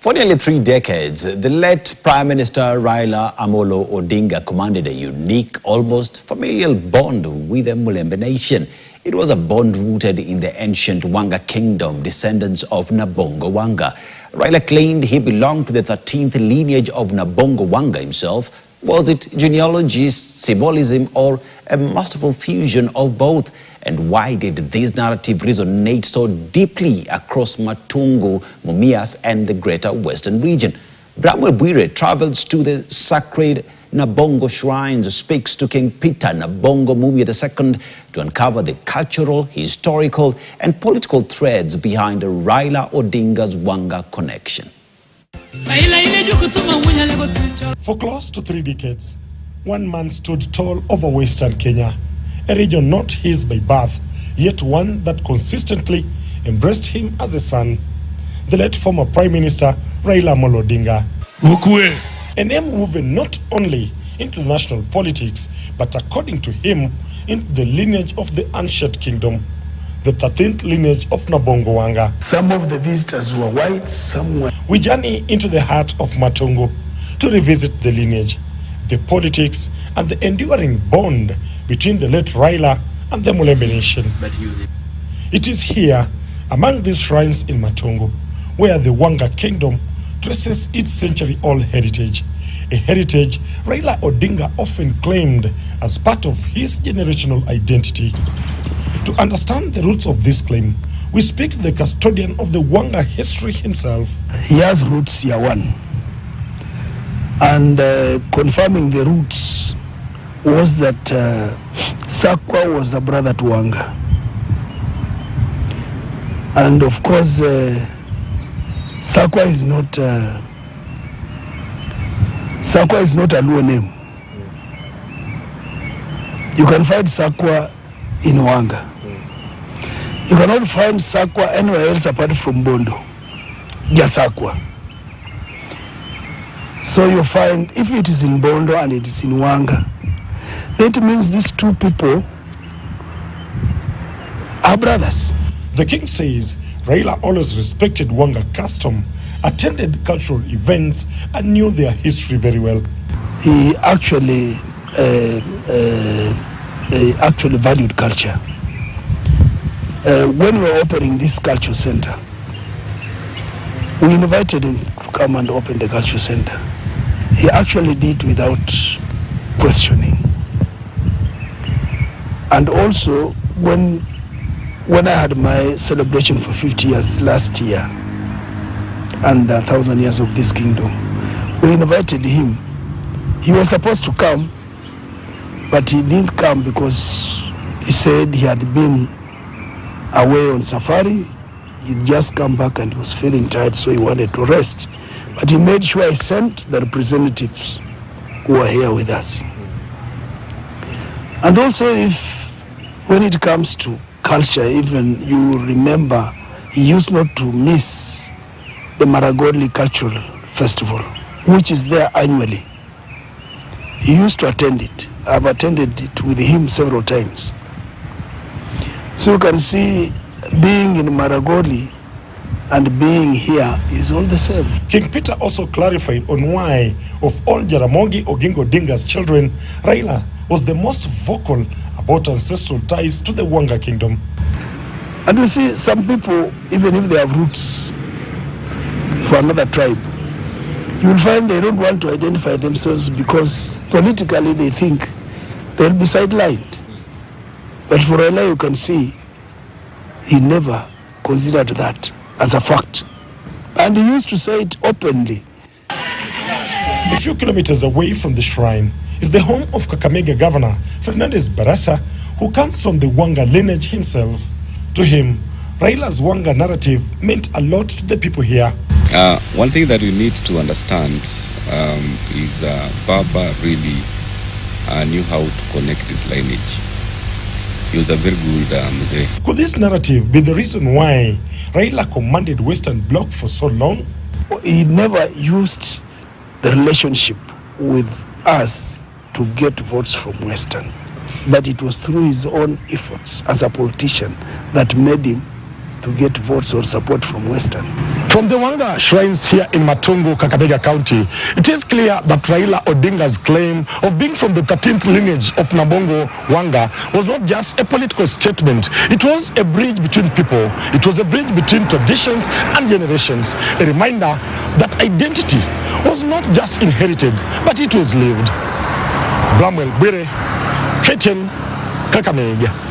For nearly 3 decades, the late Prime Minister Raila Odinga commanded a unique, almost familial bond with the Mulembe nation. It was a bond rooted in the ancient Wanga Kingdom, descendants of Nabongo Wanga. Raila claimed he belonged to the 13th lineage of Nabongo Wanga himself. Was it genealogy, symbolism, or a masterful fusion of both? And why did this narrative resonate so deeply across Matungu, Mumias, and the greater Western region? Bramwell Bwire travels to the sacred Nabongo shrines, speaks to King Peter Nabongo Mumia II to uncover the cultural, historical, and political threads behind Raila Odinga's Wanga connection. For close to 3 decades, one man stood tall over Western Kenya, a region not his by birth, yet one that consistently embraced him as a son, the late former Prime Minister Raila Odinga. A name woven not only into national politics, but according to him, into the lineage of the ancient kingdom, the 13th lineage of Nabongo Wanga. Some of the visitors were white, some were... We journey into the heart of Matungu to revisit the lineage, the politics, and the enduring bond between the late Raila and the Mulembe nation. It is here, among these shrines in Matungu, where the Wanga Kingdom traces its century-old heritage, a heritage Raila Odinga often claimed as part of his generational identity. To understand the roots of this claim, we speak to the custodian of the Wanga history himself. He has roots here, one. And confirming the roots was that Sakwa was a brother to Wanga. And of course, Sakwa is not a Luo name. You can find Sakwa in Wanga. You cannot find Sakwa anywhere else apart from Bondo. Just Sakwa. So you find, if it is in Bondo and it is in Wanga, that means these two people are brothers. The king says Raila always respected Wanga custom, attended cultural events, and knew their history very well. He actually valued culture. When we were opening this culture center, we invited him to come and open the culture center. He actually did without questioning. And also, when I had my celebration for 50 years last year, and 1,000 years of this kingdom, we invited him. He was supposed to come, but he didn't come because he said he had been away on safari. He'd just come back and he was feeling tired, so he wanted to rest. But he made sure he sent the representatives who are here with us. And also, when it comes to culture, even you remember, he used not to miss the Maragoli Cultural Festival, which is there annually. He used to attend it. I've attended it with him several times. So you can see, being in Maragoli and being here is all the same. King Peter also clarified on why, of all Jaramogi Oginga Odinga's children, Raila was the most vocal about ancestral ties to the Wanga Kingdom. And you see, some people, even if they have roots for another tribe, you will find they don't want to identify themselves because politically they think they'll be sidelined. But for Raila, you can see, he never considered that as a fact. And he used to say it openly. A few kilometers away from the shrine is the home of Kakamega Governor Fernandez Barasa, who comes from the Wanga lineage himself. To him, Raila's Wanga narrative meant a lot to the people here. One thing that we need to understand is Baba really knew how to connect his lineage. He was a very good mzee. Could this narrative be the reason why Raila commanded Western Bloc for so long? He never used the relationship with us to get votes from Western, but it was through his own efforts as a politician that made him to get votes or support from Western. From the Wanga shrines here in Matungu, Kakamega County, it is clear that Raila Odinga's claim of being from the 13th lineage of Nabongo Wanga was not just a political statement. It was a bridge between people. It was a bridge between traditions and generations. A reminder that identity was not just inherited, but it was lived. Bramwell Bwire, KTN, Kakamega.